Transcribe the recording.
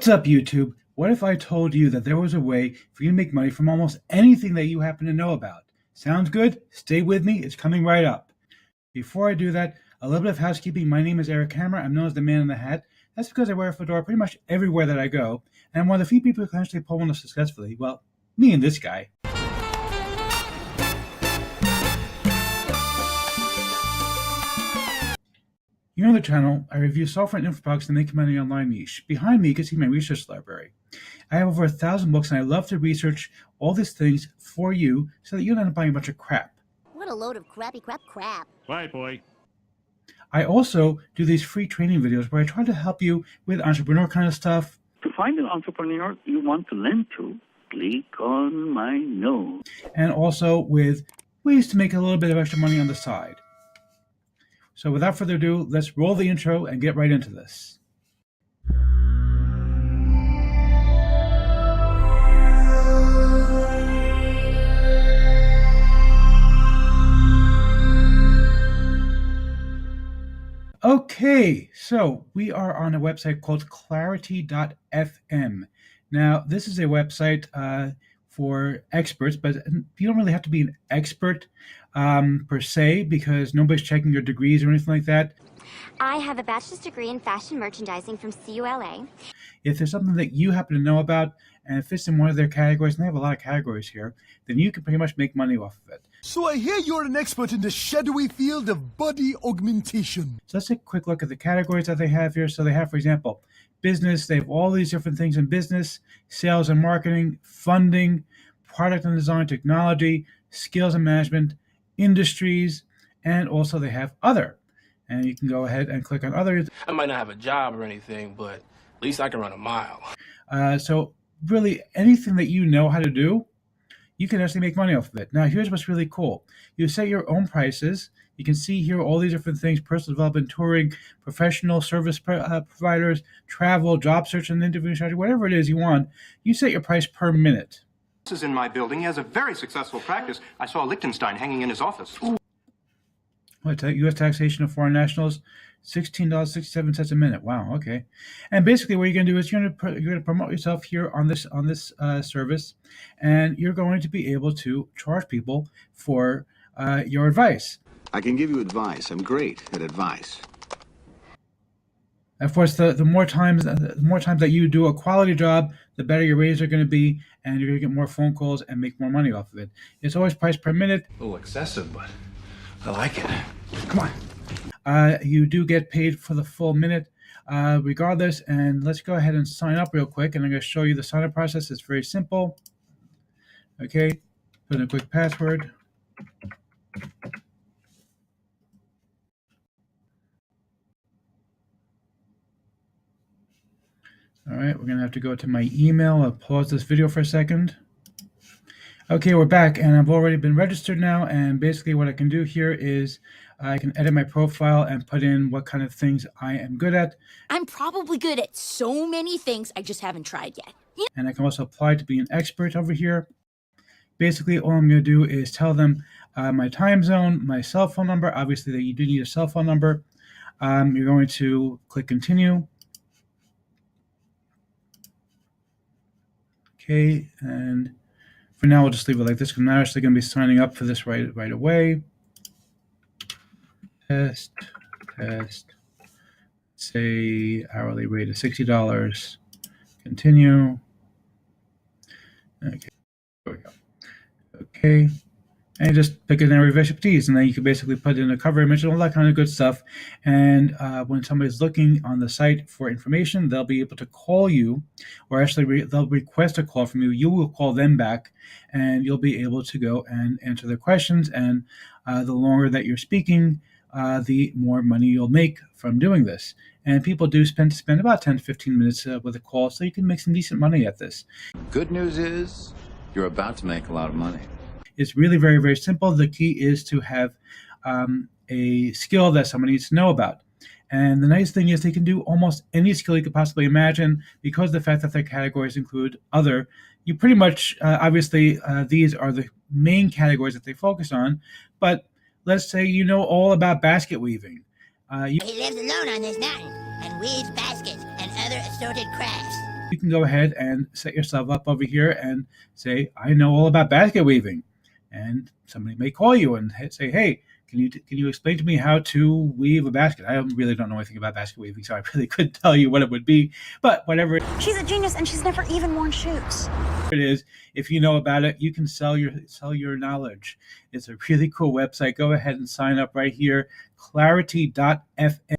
What's up, YouTube? What if I told you that there was a way for you to make money from almost anything that you happen to know about? Sounds good? Stay with me, it's coming right up. Before I do that, a little bit of housekeeping. My name is Eric Hammer. I'm known as the Man in the Hat. That's because I wear a fedora pretty much everywhere that I go, and I'm one of the few people who can actually pull one off successfully. Well, me and this guy. Here on the channel, I review software and info products to make money online niche. Behind me, you can see my research library. I have over 1,000 books, and I love to research all these things for you so that you don't end up buying a bunch of crap. What a load of crappy crap. Bye, boy. I also do these free training videos where I try to help you with entrepreneur kind of stuff. To find an entrepreneur you want to lend to, click on my nose. And also with ways to make a little bit of extra money on the side. So without further ado, let's roll the intro and get right into this. Okay, so we are on a website called Clarity.fm. Now, this is a website for experts, but you don't really have to be an expert per se, because nobody's checking your degrees or anything like that. I have a bachelor's degree in fashion merchandising from CULA. If there's something that you happen to know about and it fits in one of their categories, and they have a lot of categories here, then you can pretty much make money off of it. So I hear you're an expert in the shadowy field of body augmentation. So let's take a quick look at the categories that they have here. So they have, for example, business. They have all these different things in business: sales and marketing, funding, product and design, technology, skills and management, industries, and also they have other. And you can go ahead and click on other. I might not have a job or anything, but at least I can run a mile. So really anything that you know how to do, you can actually make money off of it. Now, here's what's really cool. You set your own prices. You can see here all these different things: personal development, touring, professional service providers, travel, job search and interview strategy, whatever it is you want. You set your price per minute. This is in my building. He has a very successful practice. I saw Liechtenstein hanging in his office. U.S. taxation of foreign nationals, $16.67 a minute. Wow. Okay. And basically, what you're going to do is you're going to promote yourself here on this service, and you're going to be able to charge people for your advice. I can give you advice. I'm great at advice. Of course, the more times that you do a quality job, the better your ratings are going to be, and you're going to get more phone calls and make more money off of it. It's always priced per minute. A little excessive, but I like it. Come on. You do get paid for the full minute regardless. And let's go ahead and sign up real quick. And I'm going to show you the sign up process. It's very simple. Okay. Put in a quick password. All right, we're going to have to go to my email. I'll pause this video for a second. Okay, we're back, and I've already been registered now, and basically what I can do here is I can edit my profile and put in what kind of things I am good at. I'm probably good at so many things, I just haven't tried yet. And I can also apply to be an expert over here. Basically, all I'm going to do is tell them my time zone, my cell phone number. Obviously, that you do need a cell phone number. You're going to click continue. Okay, and for now, we'll just leave it like this because I'm not actually going to be signing up for this right away. Test. Say hourly rate is $60. Continue. Okay, there we go. Okay, and just pick an area of expertise, and then you can basically put in a cover image and all that kind of good stuff. And when somebody's looking on the site for information, they'll be able to call you, or actually they'll request a call from you. You will call them back, and you'll be able to go and answer their questions. And the longer that you're speaking, the more money you'll make from doing this. And people do spend about 10 to 15 minutes with a call, so you can make some decent money at this. Good news is you're about to make a lot of money. It's really very, very simple. The key is to have a skill that somebody needs to know about. And the nice thing is they can do almost any skill you could possibly imagine, because of the fact that their categories include other. You pretty much, obviously, these are the main categories that they focus on. But let's say you know all about basket weaving. He lives alone on this mountain and weaves baskets and other assorted crafts. you can go ahead and set yourself up over here and say, I know all about basket weaving. And somebody may call you and say, hey, can you explain to me how to weave a basket? I really don't know anything about basket weaving, so I really couldn't tell you what it would be. But whatever She's a genius and she's never even worn shoes. it is, if you know about it, you can sell your knowledge. It's a really cool website. Go ahead and sign up right here, clarity.fm.